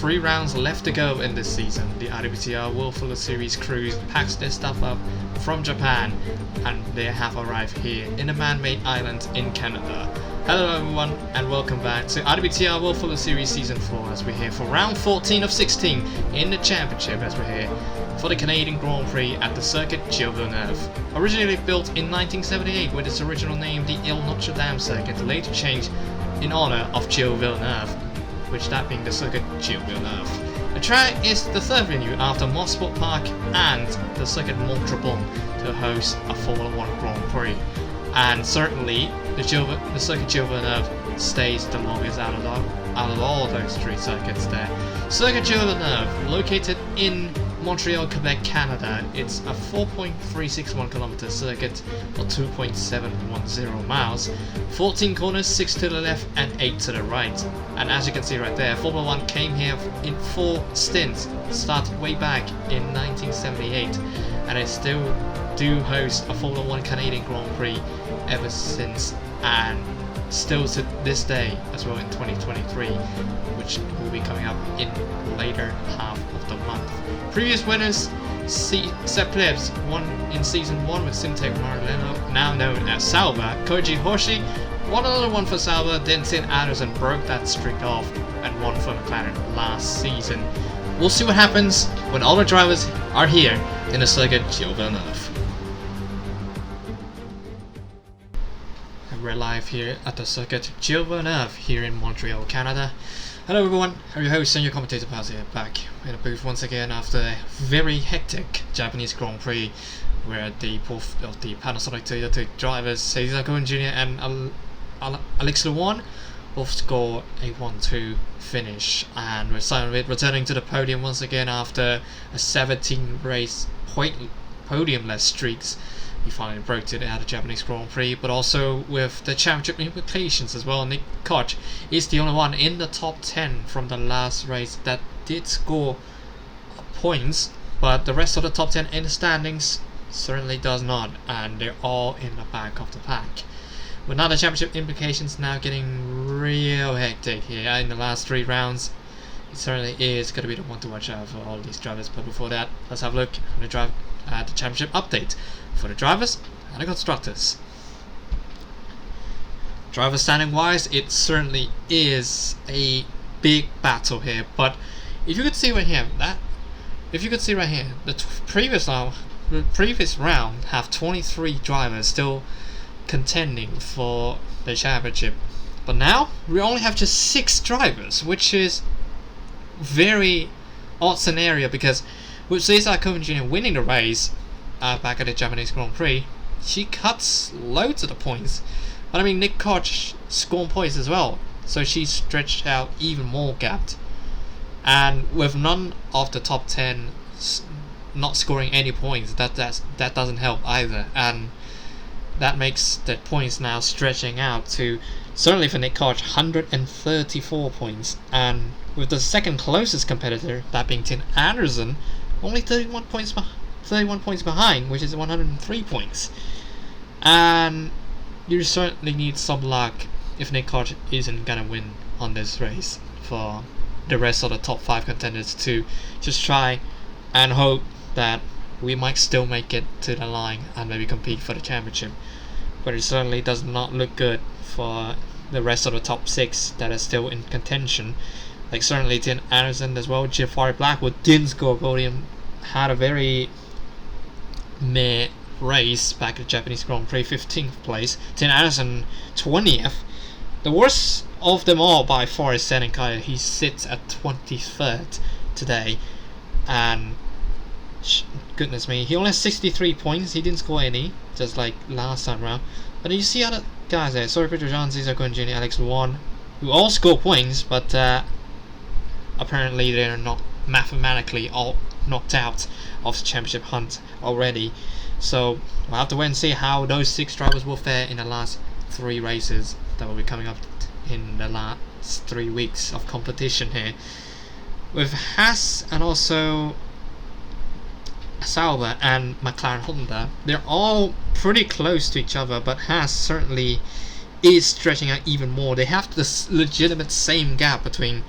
3 rounds left to go in this season. The IWTR World Fuller Series crew packs their stuff up from Japan, and they have arrived here in a man-made island in Canada. Hello everyone, and welcome back to IWTR World Fuller Series Season 4 as we're here for round 14 of 16 in the championship, as we're here for the Canadian Grand Prix at the Circuit Gilles Villeneuve. Originally built in 1978 with its original name, the Ile Notre Dame Circuit, later changed in honor of Gilles Villeneuve, which that being the Circuit Gilles Villeneuve. The track is the third venue after Mosport Park and the Circuit Montreal to host a Formula 1 Grand Prix. And certainly, the Circuit Gilles Villeneuve stays the longest out of all those 3 circuits there. Circuit Gilles Villeneuve, located in Montreal, Quebec, Canada. It's a 4.361 kilometer circuit or 2.710 miles. 14 corners, 6 to the left and 8 to the right. And as you can see right there, Formula 1 came here in 4 stints, started way back in 1978, and they still do host a Formula 1 Canadian Grand Prix ever since, and still to this day as well in 2023, which will be coming up in later half of the month. Previous winners: Sepp Plebs won in season 1 with Simtek Marleno, now known as Sauber. Koji Hoshi won another one for Sauber, then Tim Anderson broke that streak off and won for McLaren last season. We'll see what happens when all the drivers are here in the Circuit Gilles Villeneuve. We're live here at the Circuit Gilles Villeneuve here in Montreal, Canada. Hello everyone, I'm your host and your commentator Paz here, back in the booth once again after a very hectic Japanese Grand Prix where both of the Panasonic Toyota drivers, Seiza Cohen Jr. and Alex Lewan, both score a 1-2 finish, and we're silent returning to the podium once again after a 17 race podiumless streaks. He finally broke it at the Japanese Grand Prix, but also with the championship implications as well. Nick Koch is the only one in the top 10 from the last race that did score points, but the rest of the top 10 in the standings certainly does not, and they're all in the back of the pack. With now the championship implications now getting real hectic here in the last 3 rounds, it certainly is going to be the one to watch out for all these drivers. But before that, let's have a look at the championship update for the drivers and the constructors. Driver standing wise, it certainly is a big battle here, but if you could see right here, the previous round have 23 drivers still contending for the championship, but now we only have just 6 drivers, which is very odd scenario, because with Seiza Cohen Jr. winning the race back at the Japanese Grand Prix, she cuts loads of the points. But I mean, Nick Koch scored points as well, so she stretched out even more gapped. And with none of the top 10 not scoring any points, that doesn't help either. And that makes the points now stretching out to, certainly for Nick Koch, 134 points. And with the second closest competitor, that being Tim Anderson, only 31 points behind, which is 103 points. And you certainly need some luck if Nick Koch isn't gonna win on this race for the rest of the top 5 contenders to just try and hope that we might still make it to the line and maybe compete for the championship. But it certainly does not look good for the rest of the top 6 that are still in contention. Like certainly Tim Anderson as well. Jafari Blackwood didn't score a podium, had a very meh race back at the Japanese Grand Prix, 15th place. Tim Anderson 20th. The worst of them all by far is Seneca. He sits at 23rd today, and goodness me, he only has 63 points. He didn't score any, just like last time around. But you see other guys there: Sorry, Peter John, Cesar Cohen Jr., Alex Lewan, who all score points, but apparently they're not mathematically all knocked out of the championship hunt already. So we'll have to wait and see how those 6 drivers will fare in the last 3 races that will be coming up in the last 3 weeks of competition here. With Haas and also Sauber and McLaren Honda, they're all pretty close to each other, but Haas certainly is stretching out even more. They have this legitimate same gap between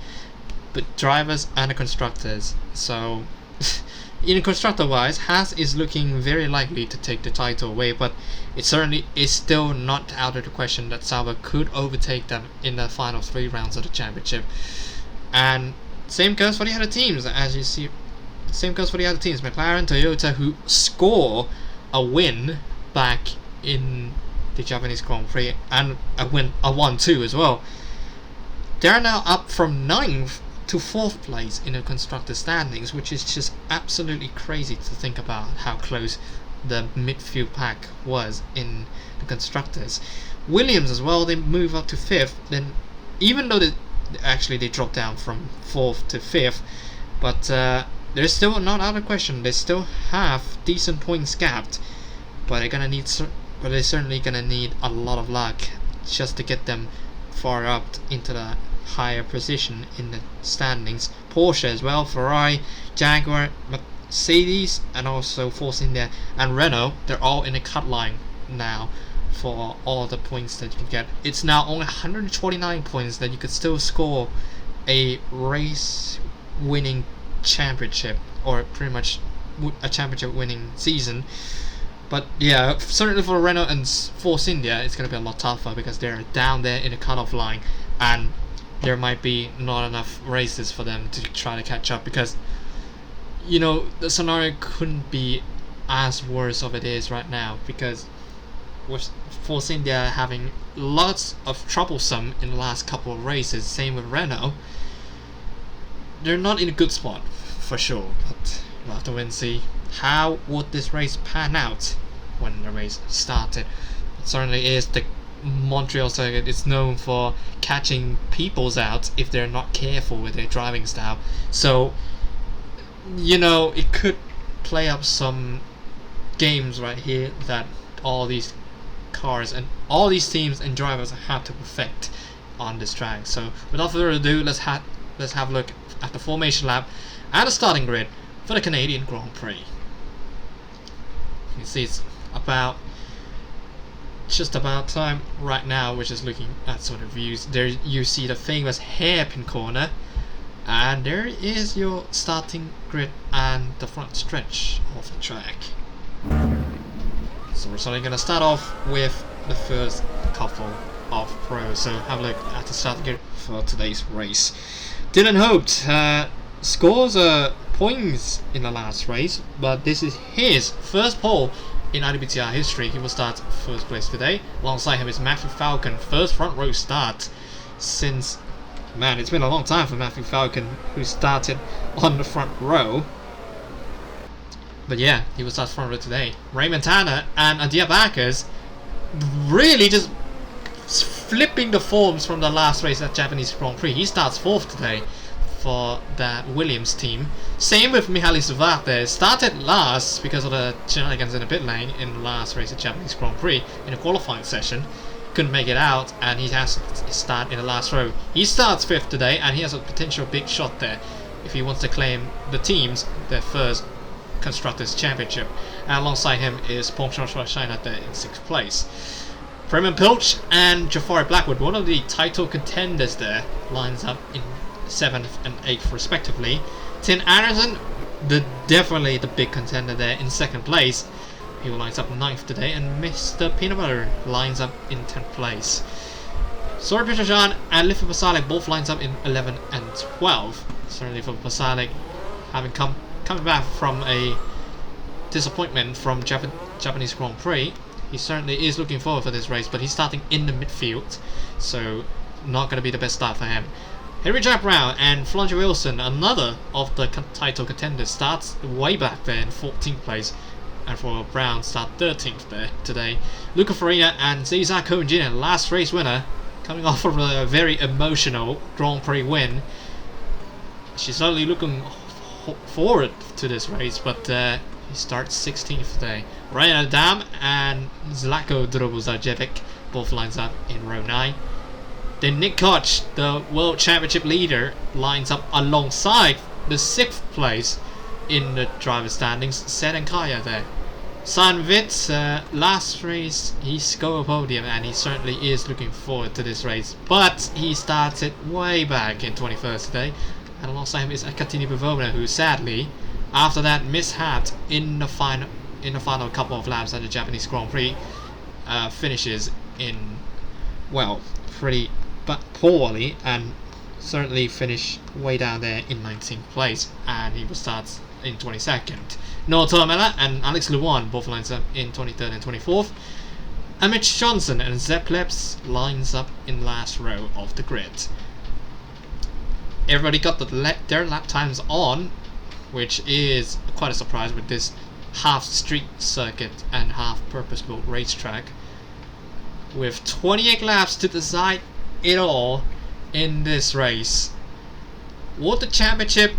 the drivers and the constructors. So in constructor wise, Haas is looking very likely to take the title away, but it certainly is still not out of the question that Sauber could overtake them in the final 3 rounds of the championship. And same goes for the other teams, as you see. Same goes for the other teams, McLaren, Toyota, who score a win back in the Japanese Grand Prix, and a 1-2 as well. They're now up from 9th to 4th place in the constructor standings, which is just absolutely crazy to think about how close the midfield pack was in the constructors. Williams as well, they move up to 5th, then even though they dropped down from 4th to 5th, but they're still not out of question. They still have decent points gapped, but they're certainly gonna need a lot of luck just to get them far up into the higher position in the standings. Porsche as well, Ferrari, Jaguar, Mercedes, and also Force India and Renault, they're all in the cut line now for all the points that you can get. It's now only 129 points that you could still score a race winning championship, or pretty much a championship winning season. But yeah, certainly for Renault and Force India, it's going to be a lot tougher because they're down there in the cutoff line, and there might be not enough races for them to try to catch up, because you know the scenario couldn't be as worse of it is right now, because with Force India having lots of troublesome in the last couple of races, same with Renault, they're not in a good spot for sure. But we'll have to wait and see how would this race pan out when the race started. It certainly is the Montreal circuit is known for catching peoples out if they're not careful with their driving style. So you know, it could play up some games right here that all these cars and all these teams and drivers have to perfect on this track. So without further ado, let's have a look at the formation lap and the starting grid for the Canadian Grand Prix. You can see it's just about time right now. We're just looking at sort of views. There you see the famous hairpin corner, and there is your starting grid and the front stretch of the track. So we're certainly going to start off with the first couple of pros. So have a look at the starting grid for today's race. Dylan Hope scores points in the last race, but this is his first pole in IWTR history. He will start first place today. Alongside him is Matthew Falcon, first front row start since, man, it's been a long time for Matthew Falcon, who started on the front row. But yeah, he will start front row today. Raymond Tanner and Adia Bacchus really just flipping the forms from the last race at Japanese Grand Prix. He starts 4th today for that Williams team. Same with Mihaly Suvate. Started last because of the shenanigans in the pit lane in the last race at Japanese Grand Prix in the qualifying session. Couldn't make it out, and he has to start in the last row. He starts 5th today, and he has a potential big shot there if he wants to claim the team's their first Constructors Championship. And alongside him is Pongshan Shina there in 6th place. Freeman Pilch and Jafari Blackwood, one of the title contenders there, lines up in 7th and 8th respectively. Tim Anderson, definitely the big contender there, in 2nd place. He lines up 9th today, and Mr. Peanut Butter lines up in 10th place. Sori Petrosyan and Lifa Pasalic both lines up in 11 and 12. Certainly for Pasalic, having coming back from a disappointment from Japanese Grand Prix, he certainly is looking forward for this race, but he's starting in the midfield, so not going to be the best start for him. Henry Jack Brown and Flanger Wilson, another of the title contenders, starts way back there in 14th place, and for Brown start 13th there today. Luca Farina and Cesar Cohen Jr., last race winner, coming off from a very emotional Grand Prix win. She's certainly looking forward to this race, but he starts 16th today. Ryan Adam and Zlatko Drobozarjevic both lines up in row 9. Then Nick Koch, the World Championship leader, lines up alongside the 6th place in the driver standings, Sedan Kaya there. San Vitz, last race he scored a podium, and he certainly is looking forward to this race, but he started way back in 21st today. And alongside him is Akatini Bavona, who sadly, after that mishap in the final couple of laps at the Japanese Grand Prix, finishes in, well, pretty but poorly, and certainly finished way down there in 19th place, and he will start in 22nd. Noah Toomela and Alex Luan both lines up in 23rd and 24th. And Mitch Johnson and Zeb Plebs lines up in last row of the grid. Everybody got their lap times on, which is quite a surprise with this half street circuit and half purpose-built racetrack. With 28 laps to decide it all in this race. Would the championship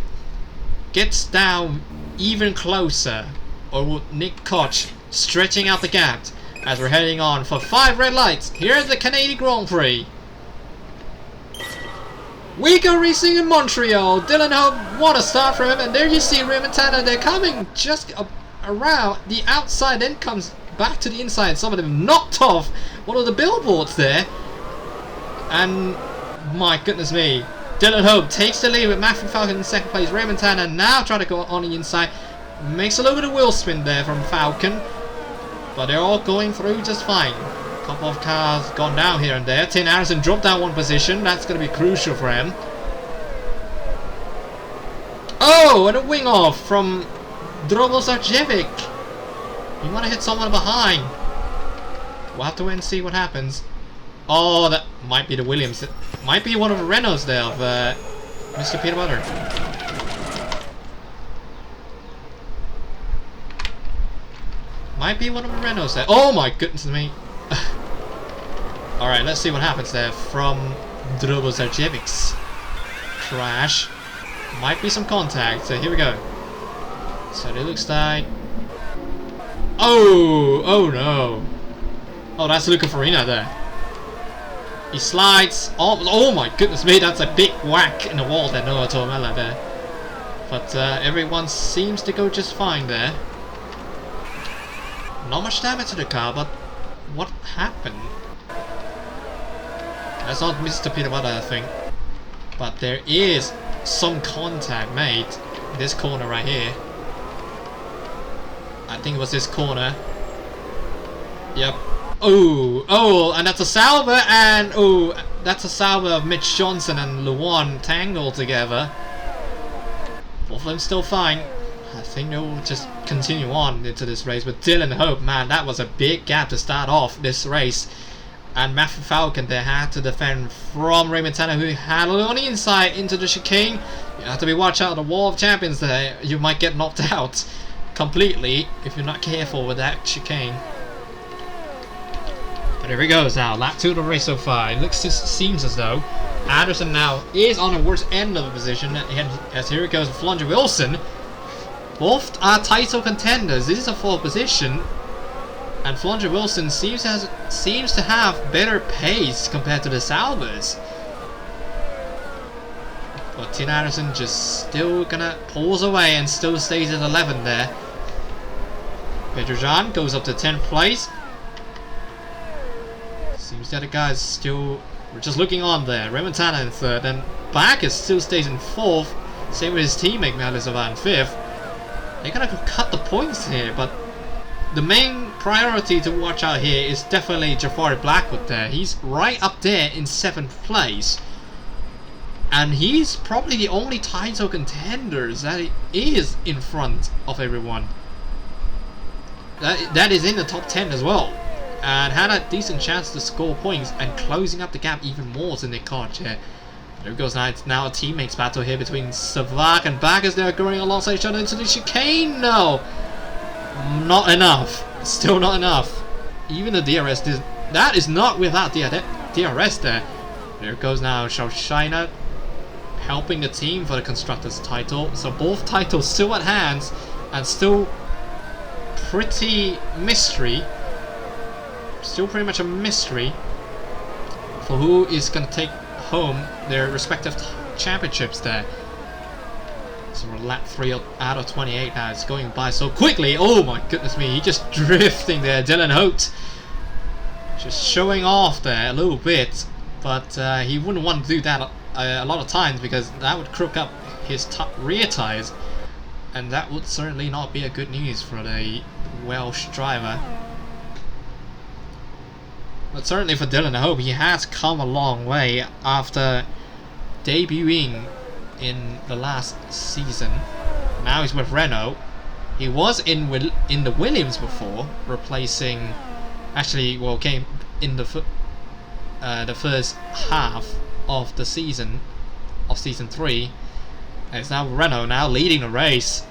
get down even closer, or would Nick Koch stretching out the gap as we're heading on for 5 red lights here at the Canadian Grand Prix? We go racing in Montreal. Dylan Hope, what a start from him, and there you see Raymond Tanner. They're coming just around the outside, then comes back to the inside. Some of them knocked off one of the billboards there, and my goodness me, Dylan Hope takes the lead with Matthew Falcon in second place. Raymond Tanner now trying to go on the inside, makes a little bit of wheel spin there from Falcon, but they're all going through just fine. Couple of cars gone down here and there. Tim Harrison dropped down one position. That's going to be crucial for him. Oh, and a wing off from Drobel Sarjevic. You want to hit someone behind. We'll have to wait and see what happens. Oh, that might be the Williams. It might be one of the Renaults there of Mr. Peter Butter. Might be one of the Renaults there. Oh my goodness me. Alright, let's see what happens there from Drobel Sarjevic's crash. Might be some contact, so here we go. So it looks like... Oh no. Oh, that's Luca Farina there. He slides. Oh my goodness me, that's a big whack in the wall there, Noah Toomela there. But everyone seems to go just fine there. Not much damage to the car, but what happened? That's not Mr. Peter Butter, I think. But there is some contact made in this corner right here. I think it was this corner. Yep. Oh, and that's a salver, and that's a salver of Mitch Johnson and Luan tangled together. Both of them still fine. I think they'll just continue on into this race. But Dylan Hope, man, that was a big gap to start off this race. And Matthew Falcon there had to defend from Raymond Tanner, who had on the inside into the chicane. You have to be watch out, the wall of champions there. You might get knocked out completely if you're not careful with that chicane. But here he goes now, lap 2 of the race so far. It seems as though Anderson now is on the worst end of the position, as here it goes Flunger Wilson. Both are title contenders. This is a 4th position, and Flunger Wilson seems to have better pace compared to the Salvers. But Tim Anderson just still gonna pulls away and still stays at 11 there. Petrujan goes up to 10th place. Seems the other guys still... We're just looking on there. Raymond Tanner in 3rd, and Bacchus still stays in 4th. Same with his teammate Malisova in 5th. They're gonna cut the points here, but the main priority to watch out here is definitely Jafari Blackwood there. He's right up there in 7th place. And he's probably the only title contenders that is in front of everyone. That is in the top 10 as well. And had a decent chance to score points and closing up the gap even more to Nick Koch here. There goes now. It's now a teammates battle here between Savak and Bacchus. They're going alongside each other into the chicane. No, not enough. Still not enough. Even the DRS that is not without the DRS there. There goes now Shaushina helping the team for the constructors title. So both titles still at hand and still pretty mystery. Still pretty much a mystery for who is going to take home their respective championships there. So we're lap 3 out of 28 now. It's going by so quickly. Oh my goodness me, he just drifting there. Dylan Holt just showing off there a little bit, but he wouldn't want to do that a lot of times, because that would crook up his rear tires, and that would certainly not be a good news for the Welsh driver. But certainly for Dylan Hope, he has come a long way after debuting in the last season. Now he's with Renault. He was in the Williams before, replacing, actually, well, came in the first half of the season, of season 3. And it's now Renault, now leading the race.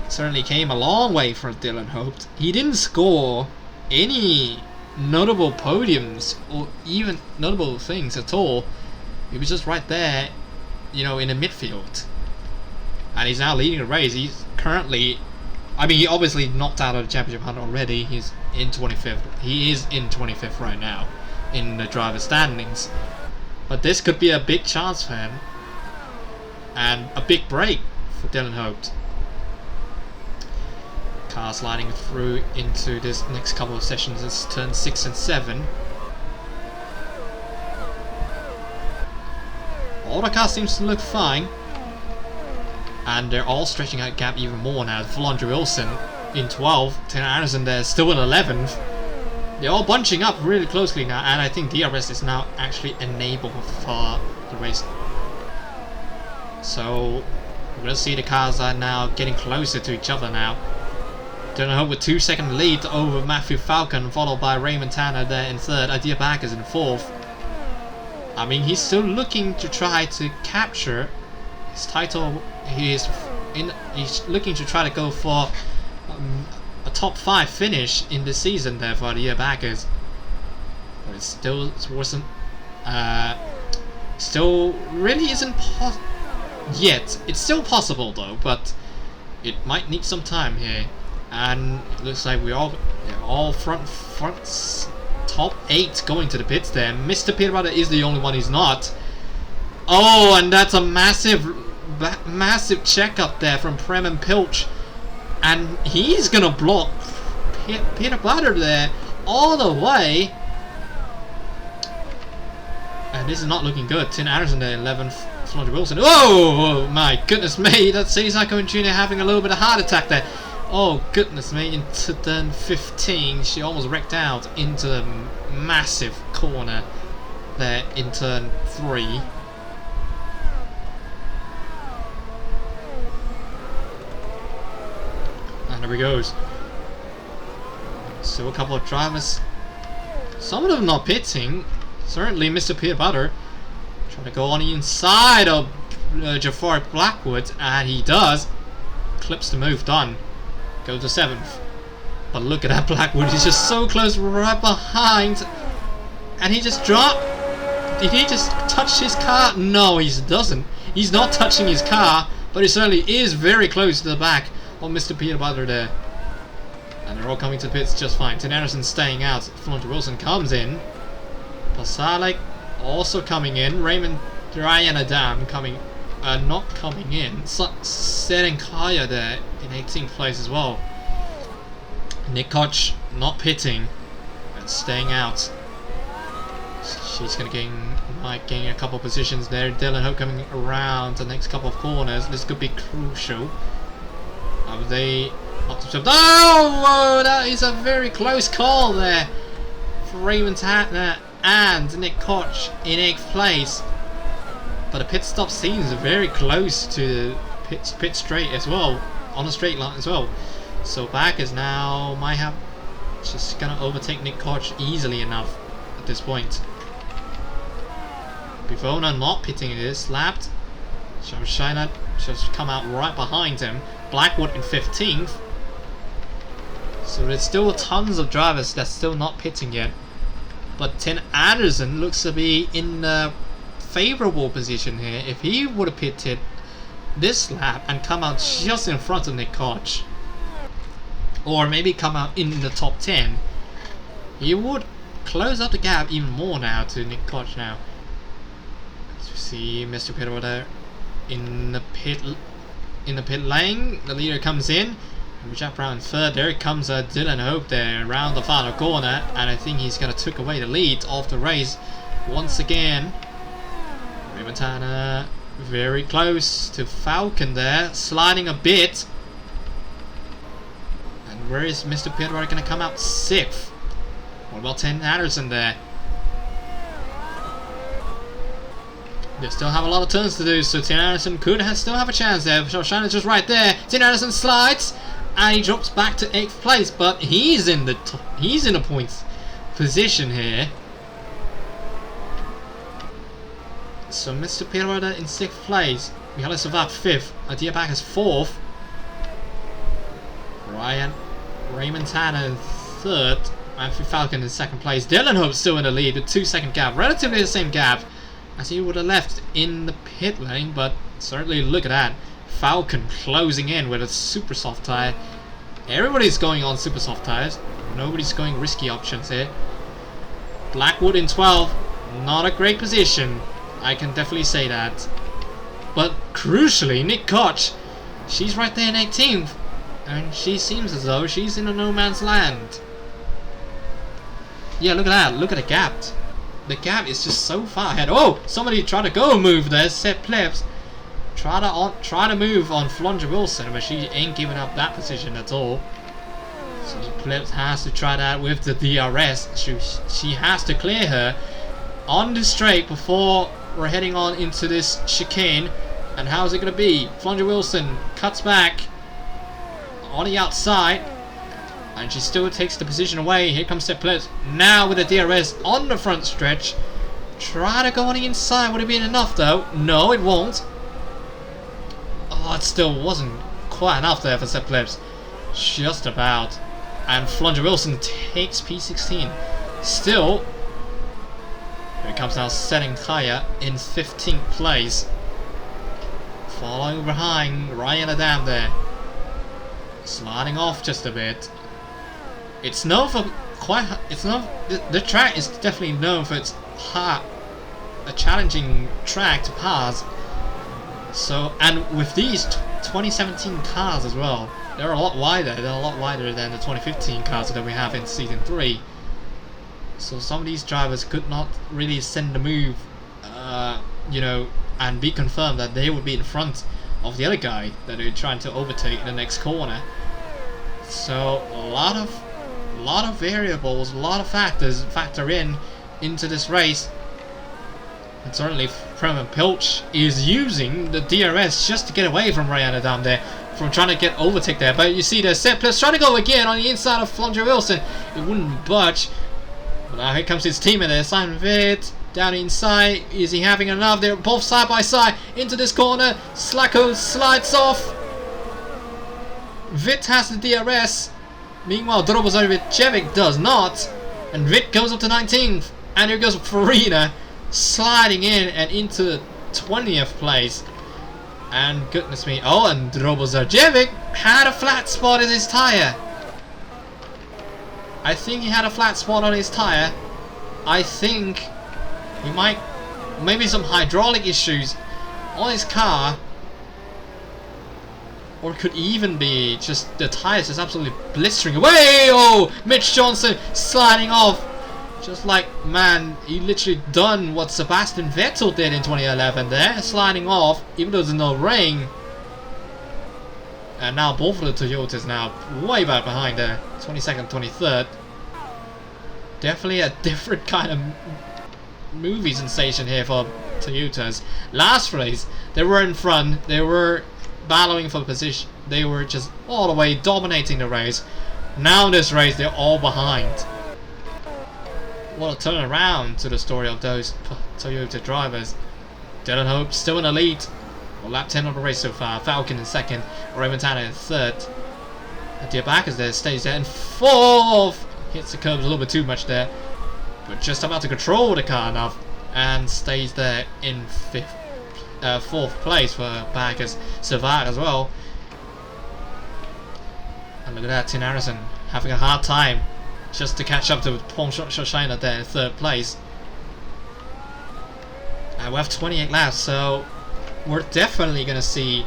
Certainly came a long way for Dylan Hope. He didn't score any notable podiums or even notable things at all. He was just right there, you know, in the midfield. And he's now leading the race. He's currently, I mean, he obviously knocked out of the championship hunt already. He's in 25th. He is in 25th right now in the driver standings. But this could be a big chance for him, and a big break for Dylan Hope. Car sliding through into this next couple of sessions. It's turn 6 and 7. All the cars seems to look fine, and they're all stretching out gap even more now. Flandre Wilson in 12th, Tim Anderson there still in 11th. They're all bunching up really closely now, and I think DRS is now actually enabled for the race. So we're gonna see the cars are now getting closer to each other now. Dylan Hope with 2-second lead over Matthew Falcon, followed by Raymond Tanner there in 3rd, Adir Backers in 4th. I mean, he's still looking to try to capture his title. He's looking to try to go for a top 5 finish in the season there for Adir Backers. But it still wasn't, still really isn't yet. It's still possible though, but it might need some time here. And it looks like we're all fronts top 8 going to the pits there. Mr. Peter Butter is the only one who's not. Oh, and that's a massive checkup there from Prem and Pilch, and he's gonna block Peter Butter there all the way. And this is not looking good. Tim Anderson there, 11th. Flandre Wilson. Oh my goodness me! That's Seiko Jr. having a little bit of heart attack there. Oh goodness me, into turn 15, she almost wrecked out into the massive corner there in turn 3. And there he goes. So a couple of drivers, some of them not pitting. Certainly Mr. Peter Butter trying to go on the inside of Jafar Blackwood, and he does. Clips the move, done. Go to 7th. But look at that Blackwood, he's just so close right behind. And he just dropped. Did he just touch his car? No, he doesn't. He's not touching his car, but he certainly is very close to the back of Mr. Peter Butter there. And they're all coming to the pits just fine. Tim Anderson staying out. Flandre Wilson comes in. Pasalic also coming in. Raymond Ryan Adam coming, not coming in. Setting Kaya there in 18th place as well. Nick Koch not pitting and staying out. She's going to gain a couple of positions there. Dylan Hope coming around the next couple of corners. This could be crucial. They not to jump. Oh, that is a very close call there for Raymond Tanner and Nick Koch in 8th place. But the pit stop seems very close to pit straight as well, on a straight line as well. So Backers now might have just gonna overtake Nick Koch easily enough at this point. Bivona not pitting it is slapped. Shamshina just come out right behind him. Blackwood in 15th. So there's still tons of drivers that's still not pitting yet. But Tim Anderson looks to be in a favourable position here. If he would have pitted this lap and come out just in front of Nick Koch, or maybe come out in the top 10, he would close up the gap even more now to Nick Koch now. As you see Mr. Peter there in the pit lane. The leader comes in. Jack Brown 3rd. There comes Dylan Hope there around the final corner, and I think he's gonna take away the lead of the race once again. Montana very close to Falcon there, sliding a bit. And where is Mr. Pitward going to come out? 6th. What about Tim Anderson there? They still have a lot of turns to do, so Tim Anderson could still have a chance there. Shoshaina's just right there. Tim Anderson slides, and he drops back to 8th place, but he's in a points position here. So Mr. Pirwada in 6th place, Mihaly Savak 5th, Adia back is 4th, Raymond Tanner in 3rd, Matthew Falcon in 2nd place. Dylan Hope still in the lead with 2-second gap, relatively the same gap as he would have left in the pit lane, but certainly look at that. Falcon closing in with a super soft tyre. Everybody's going on super soft tyres, nobody's going risky options here. Blackwood in 12th, not a great position. I can definitely say that. But crucially, Nick Koch, she's right there in 18th. And she seems as though she's in a no man's land. Yeah, look at that. Look at the gap. The gap is just so far ahead. Oh, somebody tried to go move there. Seth Plebs try to move on Flondra Wilson, but she ain't giving up that position at all. So Plebs has to try that with the DRS. She has to clear her on the straight before we're heading on into this chicane. And how's it going to be? Flondra Wilson cuts back on the outside, and she still takes the position away. Here comes Seth Plebs now with the DRS on the front stretch. Try to go on the inside. Would it be enough though? No, it won't. Oh, it still wasn't quite enough there for Seth Plebs. Just about. And Flondra Wilson takes P16. Still, here comes now Setting Kaya in 15th place. Following behind Ryan Adam there. Sliding off just a bit. It's known for the track is definitely known for its a challenging track to pass. So, and with these 2017 cars as well, they're a lot wider. They're a lot wider than the 2015 cars that we have in Season 3. So some of these drivers could not really send the move, you know, and be confirmed that they would be in front of the other guy that they're trying to overtake in the next corner. So a lot of variables, a lot of factors factor into this race. And certainly Prem Pilch is using the DRS just to get away from Ryan Adam there, from trying to get overtake there. But you see the Seth Plebs trying to go again on the inside of Flondra Wilson. It wouldn't budge. But now here comes his teammate there, Simon Vitt, down inside. Is he having enough? They're both side by side into this corner. Slacko slides off. Vitt has the DRS. Meanwhile, Drobozovic does not. And Vitt goes up to 19th. And here goes Farina sliding in and into 20th place. And goodness me. Oh, and Drobozovic had a flat spot in his tyre. I think he had a flat spot on his tyre. I think he might, maybe some hydraulic issues on his car, or it could even be just the tyres just absolutely blistering away. Oh, Mitch Johnson sliding off, just like, man, he literally done what Sebastian Vettel did in 2011 there, sliding off even though there's no rain. And now both of the Toyotas now way back behind there, 22nd, 23rd. Definitely a different kind of movie sensation here for Toyotas. Last race, they were in front, they were battling for position, they were just all the way dominating the race. Now in this race, they're all behind. What a turnaround to the story of those Toyota drivers. Dylan Hope still in the lead. Well, lap 10 of the race so far. Falcon in 2nd, Raymond Tanner in 3rd. Diabakis there, stays there in 4th. Hits the curbs a little bit too much there, but just about to control the car enough, and stays there in 4th place for Backus. Savard as well. And look at that, Tim Harrison having a hard time just to catch up to Pong Shoshina there in 3rd place. And we have 28 laps, so we're definitely going to see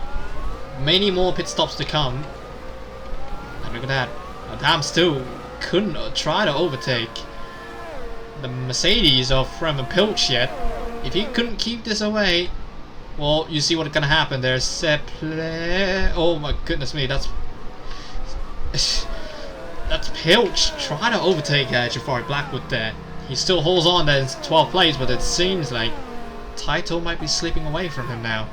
many more pit stops to come. And look at that, Adam still couldn't try to overtake the Mercedes of Fremen Pilch yet. If he couldn't keep this away, well, you see what's gonna happen. There's Seple. Oh my goodness me, that's Pilch trying to overtake Jafari Blackwood there. He still holds on there in 12th place, but it seems like title might be slipping away from him now.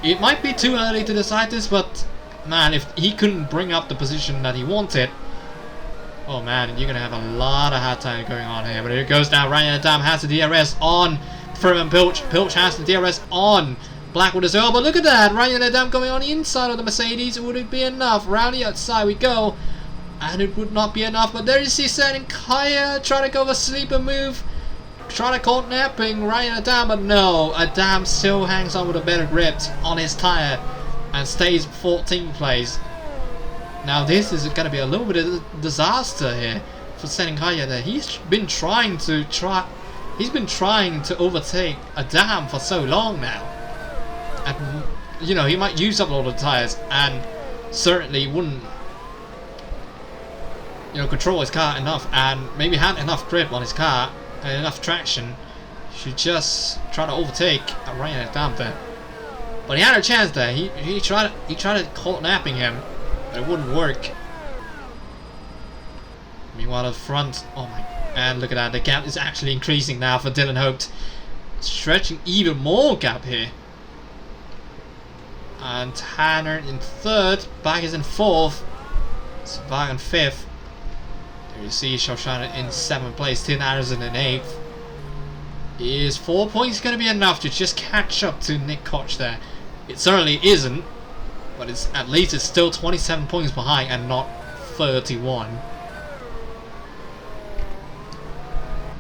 It might be too early to decide this, but man, if he couldn't bring up the position that he wanted, oh man, you're gonna have a lot of hard time going on here. But here it goes now. Ryan Adam has the DRS on Furman Pilch. Pilch has the DRS on Blackwood as well. But look at that, Ryan Adam going on the inside of the Mercedes. Would it be enough? Round the outside we go, and it would not be enough. But there you see Sen Kaya trying to go for a sleeper move, trying to call napping Ryan Adam, but no, Adam still hangs on with a better grip on his tyre and stays 14th place. Now this is going to be a little bit of a disaster here for Senenkaya there. He's been trying to overtake Adam for so long now. And you know, he might use up all the tyres and certainly wouldn't, you know, control his car enough, and maybe had enough grip on his car and enough traction. Should just try to overtake Ryan Adam there. But he had a chance there. He tried to call napping him, but it wouldn't work. Meanwhile, at the front, oh my, and look at that, the gap is actually increasing now for Dylan Hope, stretching even more gap here. And Tanner in 3rd, Bag is in 4th, Savag in 5th. There you see Shoshana in 7th place, Tim Anderson in 8th. Is 4 points going to be enough to just catch up to Nick Koch there? It certainly isn't, but at least it's still 27 points behind and not 31.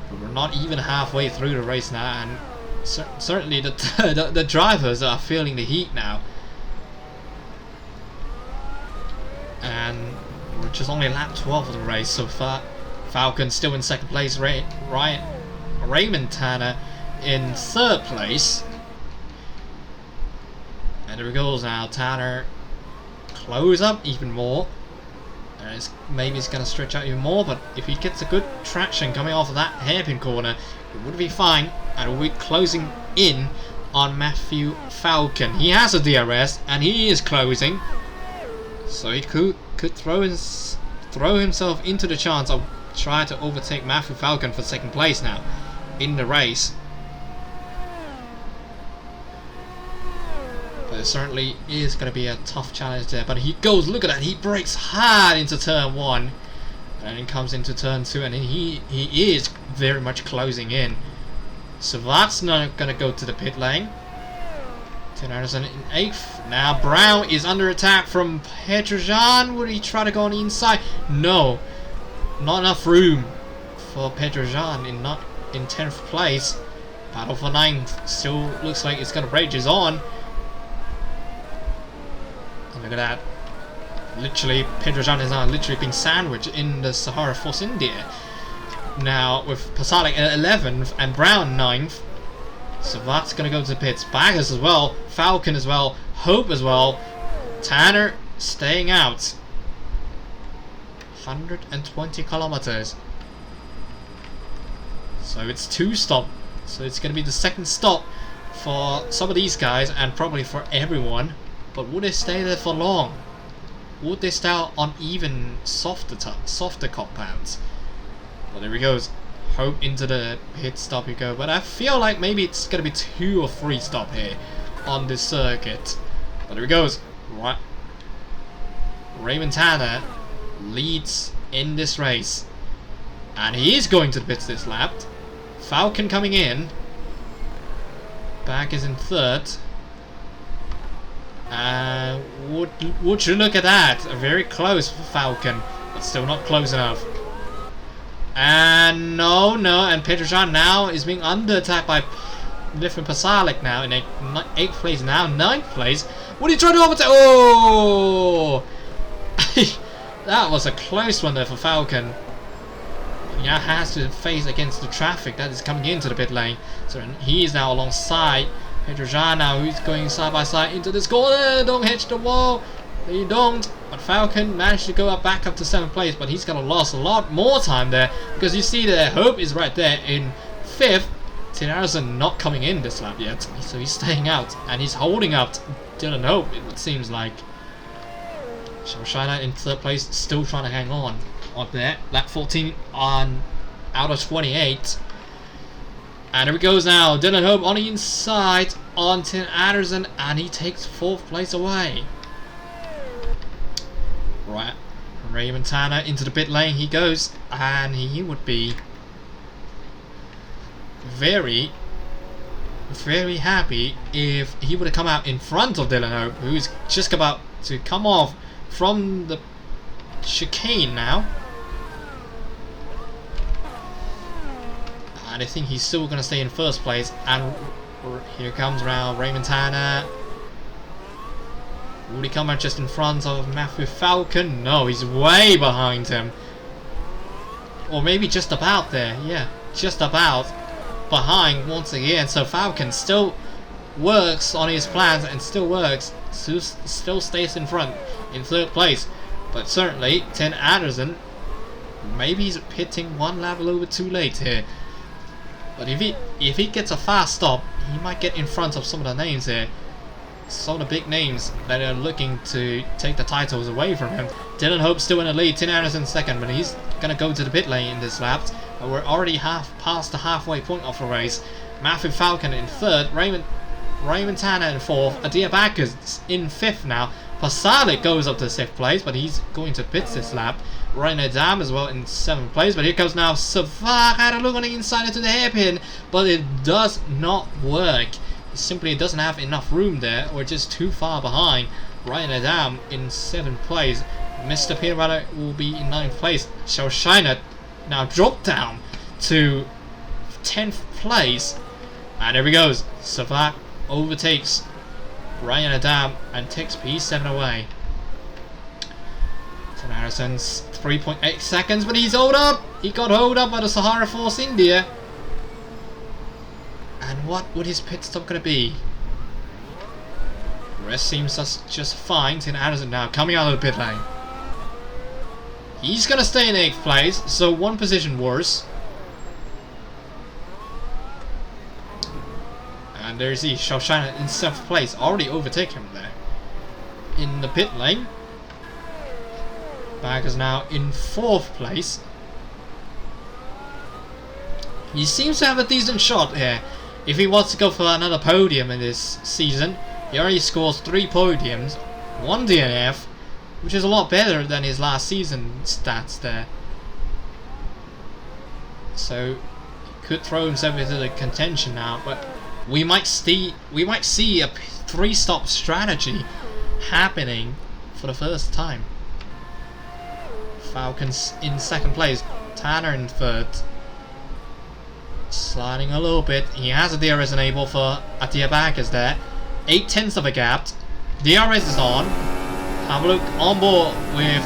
But we're not even halfway through the race now, and certainly the drivers are feeling the heat now. And we're just only lap 12 of the race so far. Falcon still in 2nd place, Raymond Tanner in 3rd place. And there it goes now. Tanner close up even more. And maybe it's going to stretch out even more, but if he gets a good traction coming off of that hairpin corner, it would be fine. And we're closing in on Matthew Falcon. He has a DRS and he is closing, so he could throw himself into the chance of trying to overtake Matthew Falcon for 2nd place now in the race. But it certainly is going to be a tough challenge there. But he goes, look at that, he breaks hard into turn 1 and then comes into turn 2, and he is very much closing in. So that's not going to go to the pit lane. Tim Anderson in 8th. Now Brown is under attack from Petrojan. Would he try to go on the inside? No, not enough room for Petrojan in 10th place. Battle for 9th. Still looks like it's going to rages on. And look at that. Literally, Petrojan is now literally being sandwiched in the Sahara Force India. Now with Pasalic at 11th and Brown 9th. So that's going to go to the pits. Baggers as well. Falcon as well. Hope as well. Tanner staying out. 120 kilometers. So it's 2 stop. So it's going to be the 2nd stop for some of these guys and probably for everyone. But would they stay there for long? Would they stay on even softer compounds? Well, there he goes. Hope into the pit stop you go. But I feel like maybe it's going to be 2 or 3 stop here on this circuit. But there he goes. Right. Raymond Tanner leads in this race. And he is going to the pits this lap. Falcon coming in. Back is in 3rd. Would you look at that? Very close for Falcon, but still not close enough. And no, and Petrojan now is being under attack by different Pasalic now in 8th place, now 9th place. Would he try to overtake? Oh! That was a close one there for Falcon. He now has to face against the traffic that is coming into the pit lane. So he is now alongside Petrojan now, who's going side by side into this corner. Don't hit the wall. They don't. But Falcon managed to go back up to 7th place, but he's gonna lose a lot more time there, because you see there Hope is right there in 5th, Tin Anderson not coming in this lap yet, so he's staying out and he's holding up Dylan Hope, it seems like. Shawshina in 3rd place, still trying to hang on there. Lap 14 on out of 28. And here he goes now. Dylan Hope on the inside on Tin Anderson, and he takes 4th place away. Right, Raymond Tanner into the pit lane he goes, and he would be very, very happy if he would have come out in front of Dylan Hope, who's just about to come off from the chicane now. And I think he's still going to stay in 1st place. And here comes now Raymond Tanner. Will he come out just in front of Matthew Falcon? No, he's way behind him. Or maybe just about there. Yeah, just about behind once again. So Falcon still works on his plans and still works. Still stays in front in 3rd place. But certainly, Tin Anderson, maybe he's pitting 1 lap a little bit too late here. But if he gets a fast stop, he might get in front of some of the names here. Some of the big names that are looking to take the titles away from him. Dylan Hope still in the lead, Tin Anderson 2nd, but he's gonna go to the pit lane in this lap. We're already past the halfway point of the race. Matthew Falcon in 3rd, Raymond Tanner in 4th, Adia Backus in 5th now. Pasalic goes up to 6th place, but he's going to pits this lap. Ryan Adam as well in 7th place, but here comes now Savard. Had a look on the inside into the hairpin, but it does not work. It simply doesn't have enough room there, or just too far behind. Ryan Adam in 7th place. Mr. Peanut Butter will be in 9th place. Shawshina now dropped down to 10th place. And there he goes. Savard overtakes Ryan Adam and takes P7 away. Tin Anderson's 3.8 seconds, but he's hold up. He got hold up by the Sahara Force India. And what would his pit stop going to be? The rest seems just fine. Tin Anderson now coming out of the pit lane. He's going to stay in 8th place, so 1 position worse. And there's he, Shawshina in 7th place, already overtaken him there. In the pit lane. Bag is now in 4th place. He seems to have a decent shot here. If he wants to go for another podium in this season, he already scores 3 podiums, 1 DNF, which is a lot better than his last season stats there. So he could throw himself into the contention now, but we might see a 3-stop strategy happening for the first time. Falcons in 2nd place, Tanner in 3rd. Sliding a little bit. He has a DRS enabled for Atia Backus there. 0.8 of a gap. DRS is on. Have a look on board with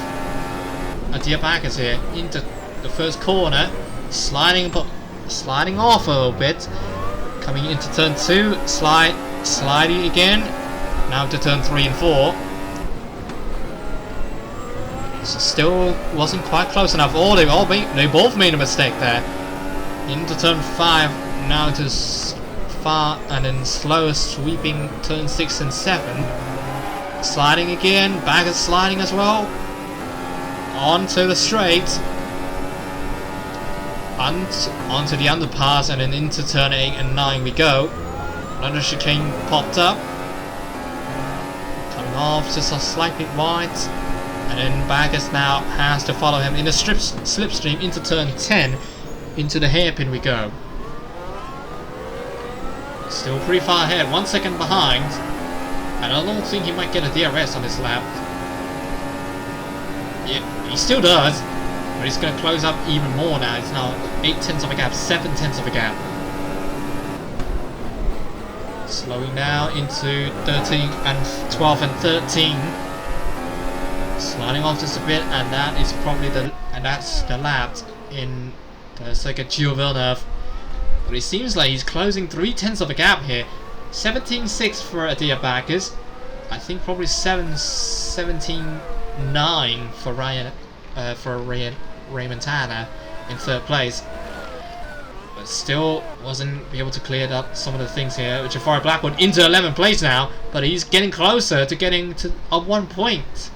Atia Backus here into the 1st corner. Sliding off a little bit. Coming into turn 2. Sliding again. Now to turn 3 and 4. So still wasn't quite close enough. Oh, they both made a mistake there. Into turn 5, now to far and then slow sweeping turn 6 and 7. Sliding again, back is sliding as well. Onto the straight. Onto the underpass and then into turn 8 and 9 we go. Another chicane popped up. Coming off just a slight bit wide. And then Baggers now has to follow him in the slipstream into turn 10. Into the hairpin we go. Still pretty far ahead, 1 second behind. And I don't think he might get a DRS on this lap. Yeah, he still does. But he's going to close up even more now. It's now 0.8 of a gap, 0.7 of a gap. Slowing now into 13 and 12 and 13. Sliding off just a bit, and that is probably that's the lap in the circuit Gilles Villeneuve. But it seems like he's closing 0.3 of a gap here. 17.6 for Adia Backus. I think probably 17.9 for Raymond Tanner in 3rd place. But still wasn't able to clear up some of the things here. Jafari Blackwood into 11th place now, but he's getting closer to getting to a 1 point,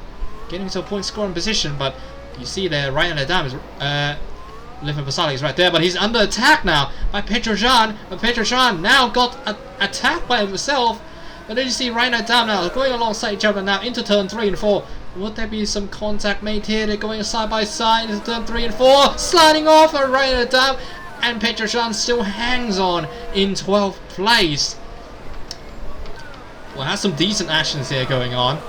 getting to a point scoring position. But you see there, right on the dam is Livin Basali is right there, but he's under attack now by Petrosyan. But Petrosyan now got attacked by himself. But then you see right now down now going alongside each other now into turn 3 and 4. Would there be some contact made here? They're going side by side into turn 3 and 4, sliding off and right at the down. And Petrosyan still hangs on in 12th place. Well, has some decent actions here going on.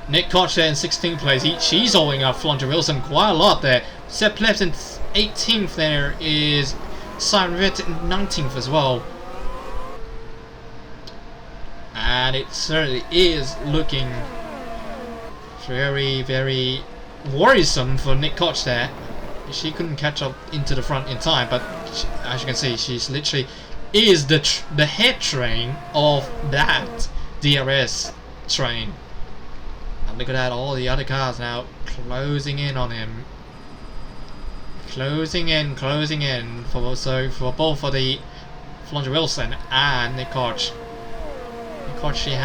Nick Koch there in 16th place. She's holding up Flondra Wilson quite a lot there. Sepp Plebs in 18th there is Simon Ritt in 19th as well. And it certainly is looking very, very worrisome for Nick Koch there. She couldn't catch up into the front in time, but she, as you can see, she's literally is the head train of that DRS train. And look at that, all the other cars now closing in on him. Closing in for both for the Flondra Wilson and Nick Koch. Nick Koch, she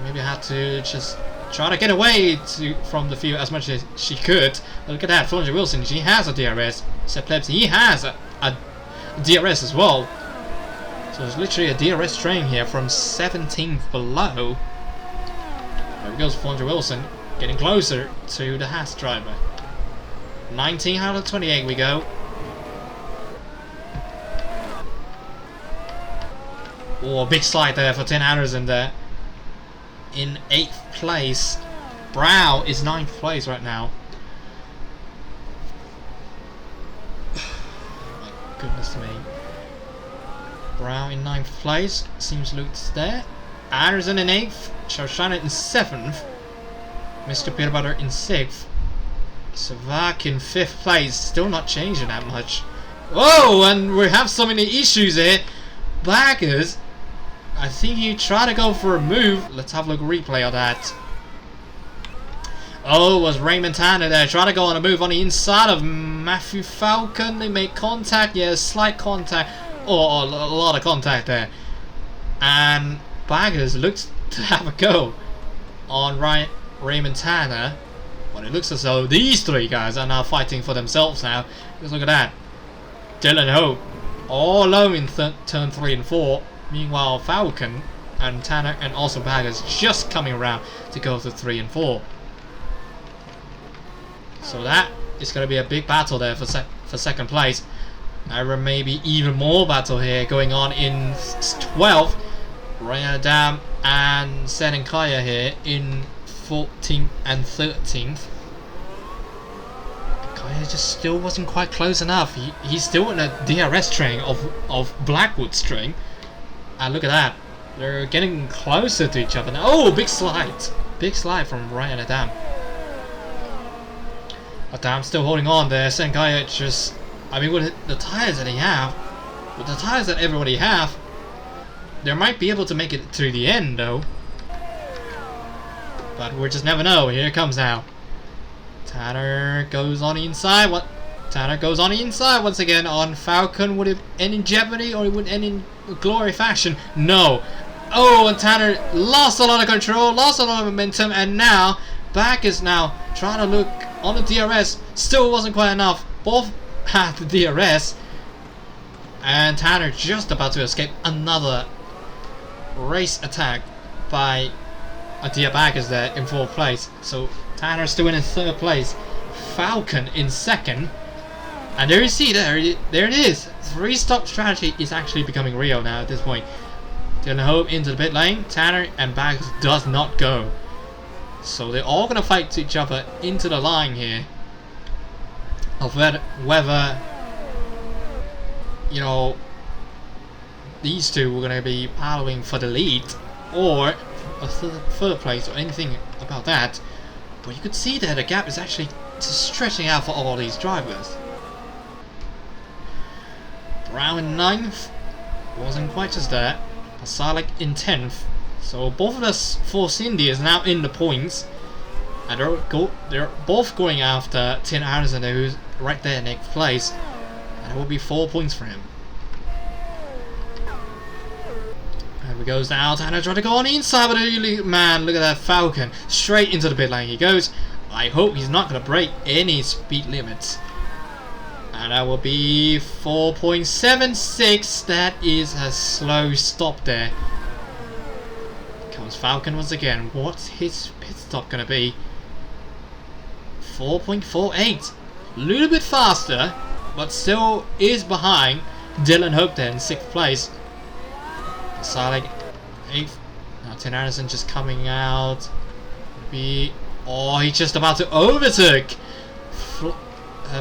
maybe had to just try to get away from the field as much as she could. But look at that, Flondra Wilson, she has a DRS. Sepp Plebs, he has a DRS as well. So it's literally a DRS train here from 17th below. There goes Flondra Wilson, getting closer to the Haas driver. 19 out of 28 we go. Oh, a big slide there for 10 Anderson there. In 8th place. Brow is 9th place right now. My goodness me. Brow in 9th place. Seems Luke's there. Anderson in 8th. Shoshana in 7th. Mr. Peter Butter in 6th. Savak in 5th place. Still not changing that much. Whoa, and we have so many issues here. Baggers, I think he tried to go for a move. Let's have a look replay of that. Oh, it was Raymond Tanner there. Trying to go on a move on the inside of Matthew Falcon. They make contact. Yeah, slight contact. Oh, a lot of contact there. And Baggers looks to have a go on Raymond Tanner. But it looks as though these three guys are now fighting for themselves now. Just look at that. Dylan Hope all alone in turn 3 and 4. Meanwhile, Falcon and Tanner and also Baggers just coming around to go to 3 and 4. So that is going to be a big battle there for second place. There may be even more battle here going on in 12th. Ryan Dam and Sen and Kaya here in 14th and 13th. Kaya just still wasn't quite close enough. He's still in a DRS train of Blackwood string. And look at that. They're getting closer to each other now. Oh, big slide. Big slide from Ryan Adam. Adam still holding on there. Senkaya just... I mean, with the tires that they have, with the tires that everybody have, they might be able to make it to the end, though. But we just never know. Here it comes now. Tanner goes on the inside. What? Tanner goes on the inside once again on Falcon. Would it end in jeopardy or it would end in glory fashion? No. Oh, and Tanner lost a lot of control, lost a lot of momentum, and now Back is now trying to look on the DRS. Still wasn't quite enough. Both had the DRS, and Tanner just about to escape another race attack by Adia Baggers there in 4th place. So Tanner still in 3rd place. Falcon in 2nd. And there you see, there it is. 3-stop strategy is actually becoming real now at this point. Dylan Hope into the pit lane. Tanner and Baggers does not go. So they're all going to fight each other into the line here. Of whether, you know, these two were going to be battling for the lead or a third place or anything about that. But you could see that the gap is actually stretching out for all these drivers. Brown in 9th, wasn't quite just there. Pasalic in 10th. So both of the Force India is now in the points. And they're both going after Tin Anderson, who's right there in 8th place. And it will be 4 points for him. He goes now. Tanner trying to go on the inside, but man, look at that Falcon. Straight into the pit lane he goes. I hope he's not going to break any speed limits. And that will be 4.76. That is a slow stop there. Comes Falcon once again. What's his pit stop going to be? 4.48. A little bit faster, but still is behind Dylan Hope there in 6th place. Salik 8th. Now Tim Anderson just coming out. Oh, he's just about to overtake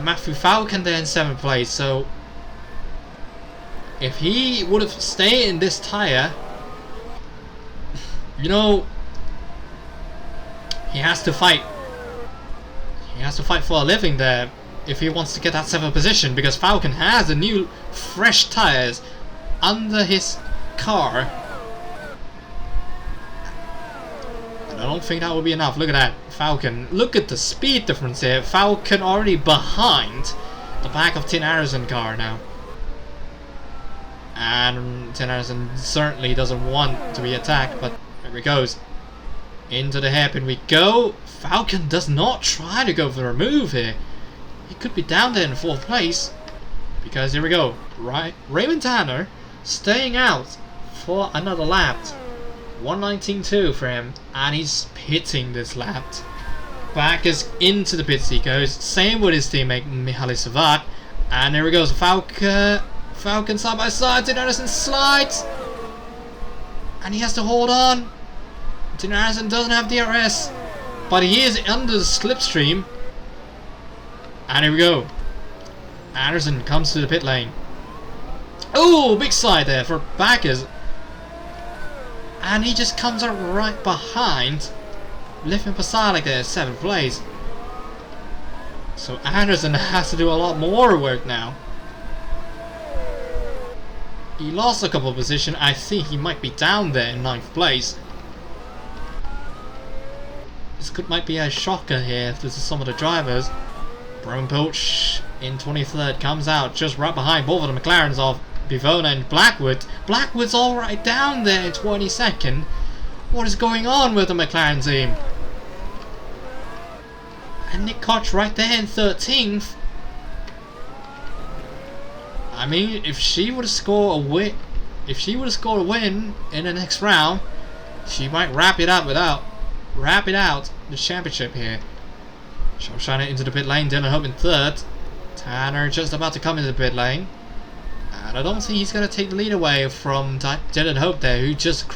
Matthew Falcon there in 7th place. So if he would have stayed in this tyre, you know, he has to fight. He has to fight for a living there if he wants to get that 7th position, because Falcon has the new fresh tyres under his car. And I don't think that will be enough. Look at that Falcon. Look at the speed difference here. Falcon already behind the back of Tin Harrison car now. And Tin Harrison certainly doesn't want to be attacked, but there he goes. Into the hairpin we go. Falcon does not try to go for a move here. He could be down there in 4th place, because here we go. Right, Raymond Tanner staying out for another lap. 1:19.2 for him, and he's pitting this lap. Back is into the pits he goes. Same with his teammate Mihaly Savat. And here he goes. Falcon side by side. Tin Anderson slides, and he has to hold on. Tin Anderson doesn't have DRS, but he is under the slipstream. And here we go. Anderson comes to the pit lane. Oh, big slide there for Backers. And he just comes up right behind Liffin Pasalic there, 7th place. So Anderson has to do a lot more work now. He lost a couple of positions. I think he might be down there in 9th place. This might be a shocker here to some of the drivers. Brown Poach in 23rd comes out just right behind both of the McLarens of Bivona and Blackwood. Blackwood's all right down there in 22nd. What is going on with the McLaren team? And Nick Koch right there in 13th. I mean, if she would have scored a win, in the next round, she might wrap it out the championship here. Shoshana into the pit lane. Dylan Hope in 3rd. Tanner just about to come into the pit lane. And I don't think he's going to take the lead away from Dylan Hope there, who just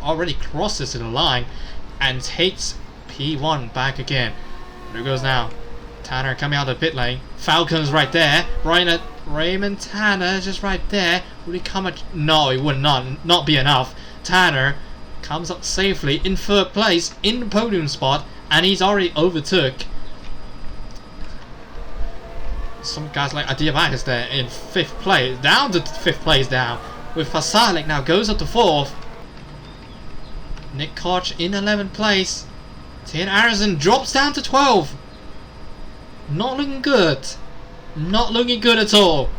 already crosses the line and takes P1 back again. There goes now. Tanner coming out of the pit lane. Falcon's right there. Raymond Tanner just right there. Would he come at... No, it would not be enough. Tanner comes up safely in 3rd place in the podium spot, and he's already overtook some guys like Adiabakis there in 5th place, down to 5th place now, with Pasalic now goes up to 4th. Nick Koch in 11th place. Tin Harrison drops down to 12th. Not looking good. Not looking good at all.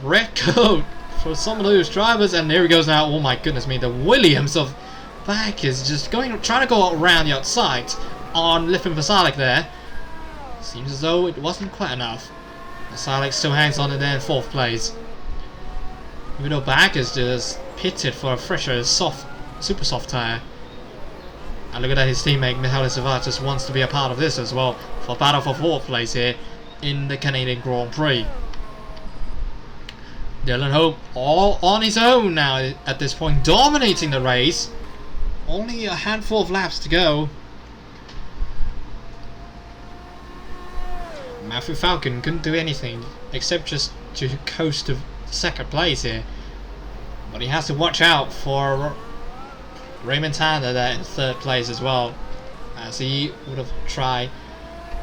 Red coat for some of those drivers, and there he goes now. Oh my goodness me, the Williams of back is just trying to go around the outside on Liffin Pasalic there. Seems as though it wasn't quite enough. Pasalic still hangs on it there in 4th place. Even though back is just pitted for a fresher, super soft tyre. And look at that, his teammate Mihaly Savat just wants to be a part of this as well, for battle for 4th place here in the Canadian Grand Prix. Dylan Hope all on his own now at this point, dominating the race. Only a handful of laps to go. Matthew Falcon couldn't do anything except just to coast to 2nd place here. But he has to watch out for Raymond Tanner there in 3rd place as well, as he would have tried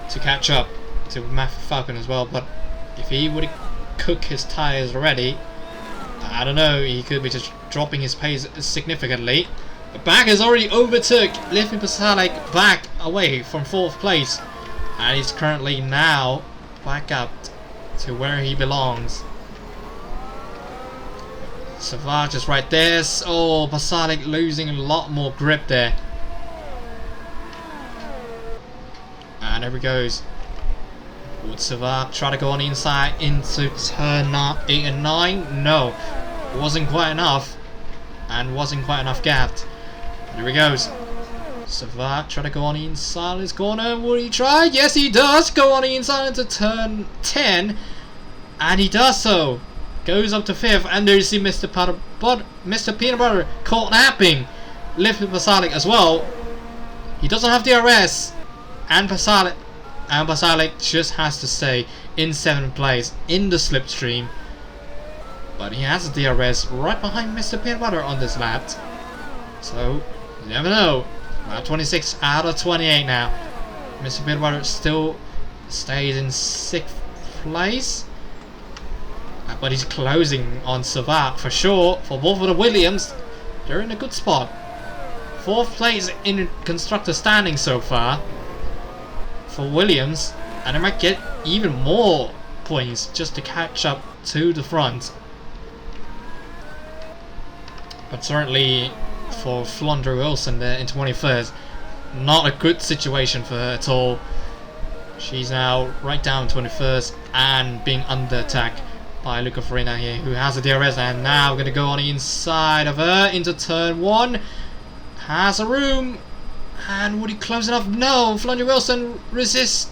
to catch up to Matthew Falcon as well. But if he would cook his tyres already, I don't know, he could be just dropping his pace significantly. But back has already overtook Liffin Pasalic back away from 4th place, and he's currently now back up to where he belongs. Savage is right there. Oh, Pasalic losing a lot more grip there. And there he goes. Would Savage try to go on the inside into turn 8 and 9? No, wasn't quite enough, and wasn't quite enough gapped. Here he goes. Savage try to go on the inside of his corner. Will he try? Yes, he does. Go on the inside into turn 10, and he does so. Goes up to 5th, and there you see Mr. Peanut Butter caught napping. Lifted Pasalic as well. He doesn't have DRS, and Pasalic just has to stay in 7th place in the slipstream. But he has a DRS right behind Mr. Peanut Butter on this lap. So, you never know. Lap 26 out of 28 now. Mr. Peanut Butter still stays in 6th place. But he's closing on Savard for sure. For both of the Williams, they're in a good spot. 4th place in constructor standing so far for Williams, and they might get even more points just to catch up to the front. But certainly for Flondra Wilson there in 21st, not a good situation for her at all. She's now right down 21st and being under attack by Luca Farina here, who has a DRS, and now going to go on the inside of her into turn 1. Has a room, and would he close enough? No, Flondra Wilson resists,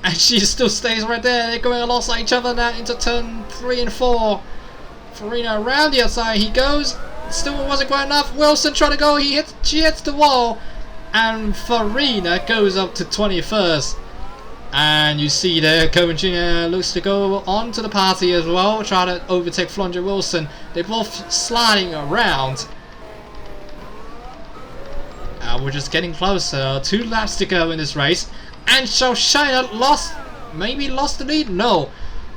and she still stays right there. They're going alongside each other now into turn 3 and 4. Farina around the outside, he goes. Still wasn't quite enough. Wilson trying to go, she hits the wall, and Farina goes up to 21st. And you see there, Cohen Jr. looks to go on to the party as well, try to overtake Flondra Wilson. They're both sliding around. We're just getting closer. 2 laps to go in this race. And Shoshana maybe lost the lead? No,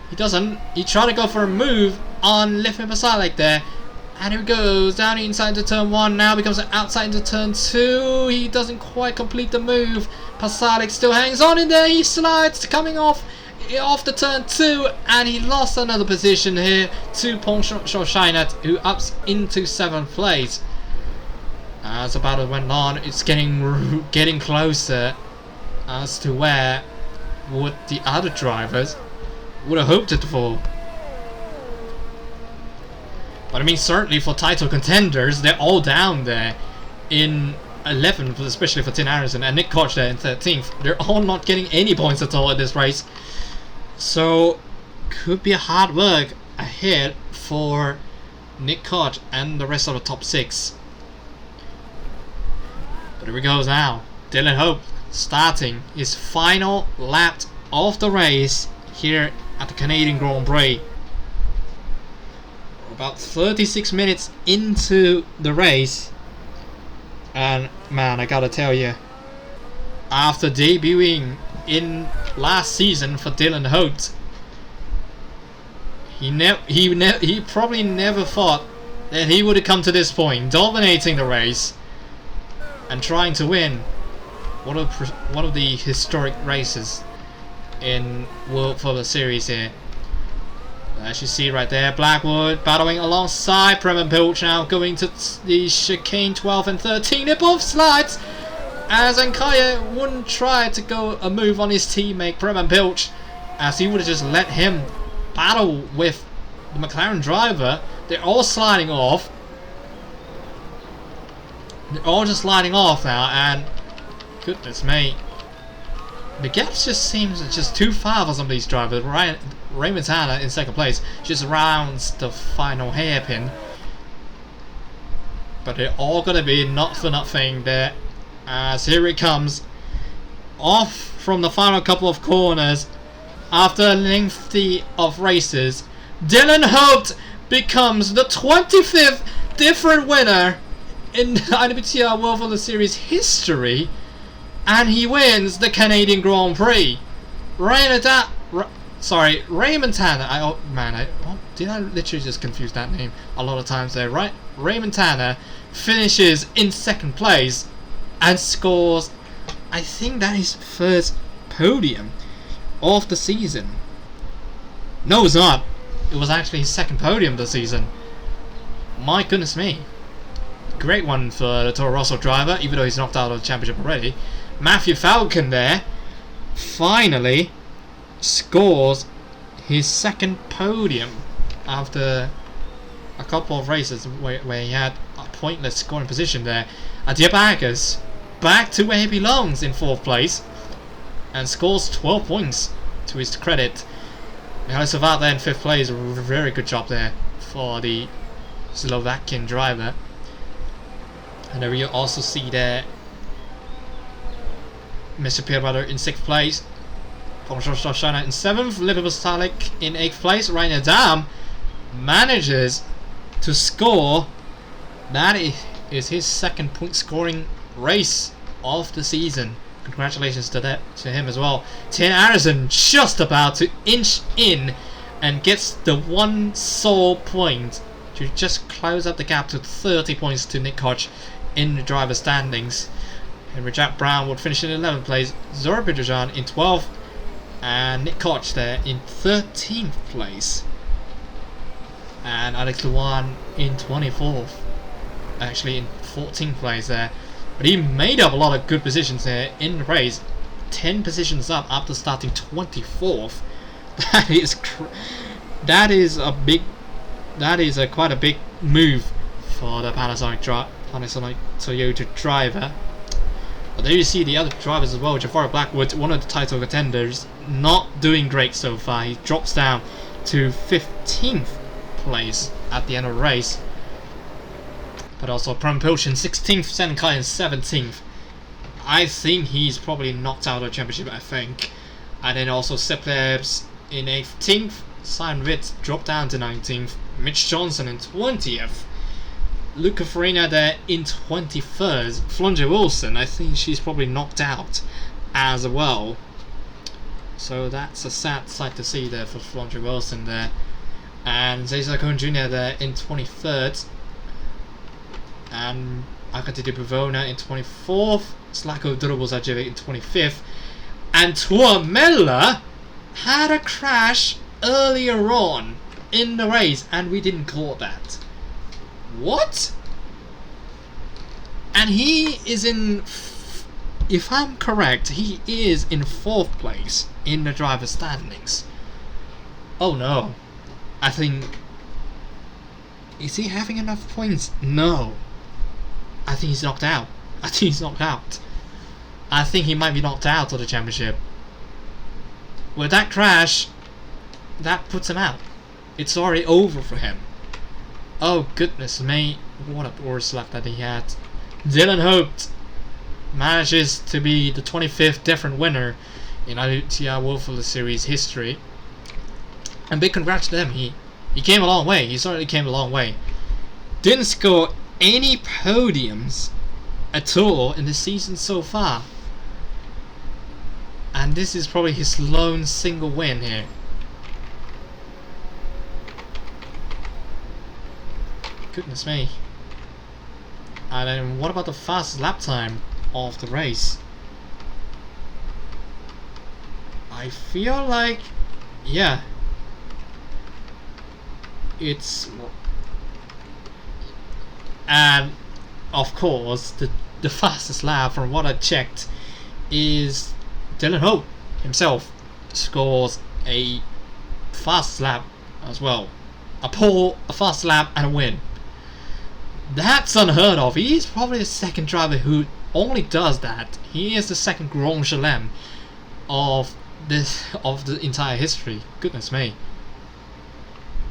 he doesn't. He tried to go for a move on Lifting Pasalic there. And here he goes, down inside into turn 1, now becomes an outside into turn 2. He doesn't quite complete the move. Pasalic still hangs on in there, he slides, coming off the turn 2, and he lost another position here to Shoshana, who ups into 7th place. As the battle went on, it's getting closer as to where would the other drivers would have hoped it for. But I mean, certainly for title contenders, they're all down there in 11th, especially for Tim Harrison and Nick Koch there in 13th. They're all not getting any points at all in this race. So, could be a hard work ahead for Nick Koch and the rest of the top 6. But here we go now. Dylan Hope starting his final lap of the race here at the Canadian Grand Prix. About 36 minutes into the race, and man, I gotta tell you, after debuting in last season for Dylan Holt, he probably never thought that he would have come to this point, dominating the race and trying to win one of the historic races in World Formula Series here. As you see right there, Blackwood battling alongside Prem and Pilch now going to the chicane 12 and 13. They're both slides as Ankaya wouldn't try to go a move on his teammate Prem and Pilch, as he would have just let him battle with the McLaren driver. They're all sliding off. They're all just sliding off now, and goodness me, the gaps just seems just too far for some of these drivers. Raymond Tanner in 2nd place just rounds the final hairpin, but they're all gonna be not for nothing there, as here it comes off from the final couple of corners after a lengthy of races. Dylan Hope becomes the 25th different winner in IWTR World Formula Series history, and he wins the Canadian Grand Prix. Raymond Tanner. Did I literally just confuse that name a lot of times there, right? Raymond Tanner finishes in 2nd place and scores, I think that is first podium of the season. No, it's not. It was actually his 2nd podium of the season. My goodness me. Great one for the Toro Rosso driver, even though he's knocked out of the championship already. Matthew Falcon there finally scores his second podium after a couple of races where he had a pointless scoring position there. Adiabagas back to where he belongs in 4th place and scores 12 points to his credit. Mihaly Savat there in 5th place, very good job there for the Slovakian driver. And there you also see there Mr. Pierre Butter in 6th place, Bonjour Shoshana in 7th, Liverpool Stalik in 8th place. Rainer Damm manages to score. That is his second point scoring race of the season. Congratulations to him as well. Tian Anderson just about to inch in and gets the one sole point to just close up the gap to 30 points to Nick Hodge in the driver standings. Henry Jack Brown would finish in 11th place, Zora Bidrujan in 12th, and Nick Koch there in 13th place. And Alex Luan in 24th, actually in 14th place there. But he made up a lot of good positions there in the race, 10 positions up after starting 24th. That is quite a big move for the Panasonic Toyota driver. But there you see the other drivers as well. Jafar Blackwood, one of the title contenders, not doing great so far. He drops down to 15th place at the end of the race. But also Prem Pilchin 16th, Senkai in 17th. I think he's probably knocked out of the championship, I think. And then also Seplebs in 18th, Simon Witt dropped down to 19th, Mitch Johnson in 20th. Luca Farina there in 21st. Flonja Wilson, I think she's probably knocked out as well. So that's a sad sight to see there for Flonja Wilson there. And Cesar Cohn Jr. there in 23rd. And Akatiti Pavona in 24th. Slako Durobozajevic in 25th. And Tuamela had a crash earlier on in the race and we didn't call that. What? And he is in, if I'm correct, he is in 4th place in the driver's standings. Oh no. I think, is he having enough points? No. I think he's knocked out. I think he might be knocked out of the championship. With that crash, that puts him out. It's already over for him. Oh goodness me, what a worse luck that he had. Dylan Hope manages to be the 25th different winner in IWTR World Fuller Series history. And big congrats to him. He came a long way. He certainly came a long way. Didn't score any podiums at all in the season so far. And this is probably his lone single win here. Goodness me. And then what about the fastest lap time of the race? I feel like, yeah, it's, and of course the fastest lap from what I checked is Dylan Hope himself scores a fast lap as well. A pole, a fast lap and a win. That's unheard of. He's probably the second driver who only does that. He is the second Grand Chelem of the entire history. Goodness me.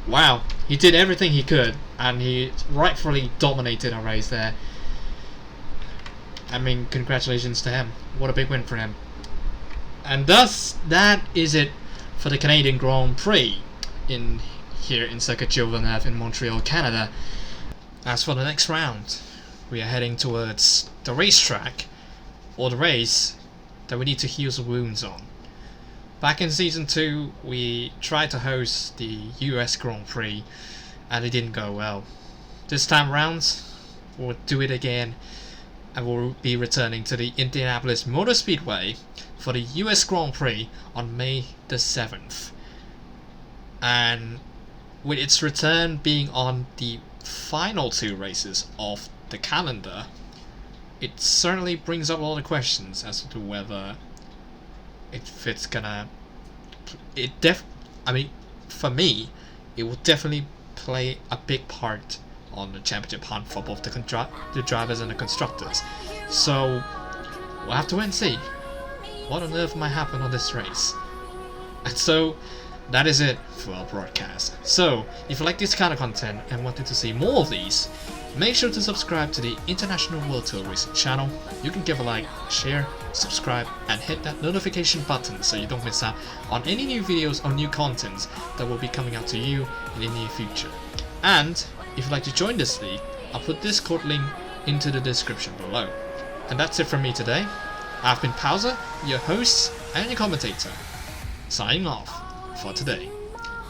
Wow, he did everything he could and he rightfully dominated a race there. I mean, congratulations to him. What a big win for him. And thus, that is it for the Canadian Grand Prix here in Circuit Gilles Villeneuve in Montreal, Canada. As for the next round, we are heading towards the racetrack, or the race that we need to heal some wounds on. Back in Season 2, we tried to host the US Grand Prix, and it didn't go well. This time around, we'll do it again, and we'll be returning to the Indianapolis Motor Speedway for the US Grand Prix on May the 7th. And with its return being on the final 2 races of the calendar, it certainly brings up a lot of questions as to whether if it's gonna. I mean, for me, it will definitely play a big part on the championship hunt for both the drivers and the constructors. So we'll have to wait and see what on earth might happen on this race. And so that is it for our broadcast. So if you like this kind of content and wanted to see more of these, make sure to subscribe to the International World Tour Racing channel. You can give a like, share, subscribe, and hit that notification button so you don't miss out on any new videos or new contents that will be coming out to you in the near future. And if you'd like to join this league, I'll put Discord link into the description below. And that's it from me today. I've been Pauser, your host and your commentator, signing off for today.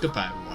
Goodbye everyone.